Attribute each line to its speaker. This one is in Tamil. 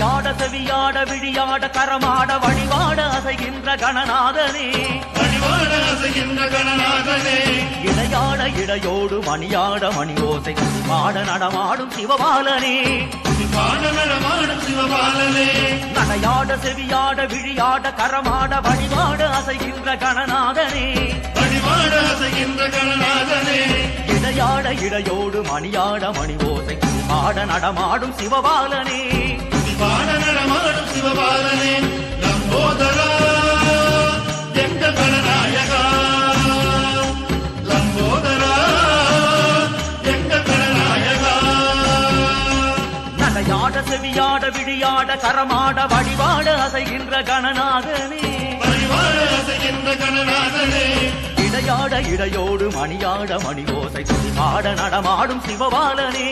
Speaker 1: நடையாட செவியாட விழியாட கரமாட வழிபாட அசைகின்ற கணநாதனே இடையாட இடையோடு மணியாட மணி ஓசை பாட நடமாடும் சிவபாலனே நடையாட செவியாட விழியாட கரமாட வழிபாட அசைகின்ற கணநாதனே இடையாட இடையோடு மணியாட மணி ஓசை பாட நடமாடும் சிவபாலனே
Speaker 2: லம்போதரா எங்கள் கணநாயகா லம்போதரா எங்கள் கணநாயகா
Speaker 1: நடையாட செவியாட விழியாட கரமாட வழிபாட அசைகின்ற கணநாதனே இடையாட இடையோடு மணியாட மணி ஓசை பாட நடமாடும் சிவபாலனே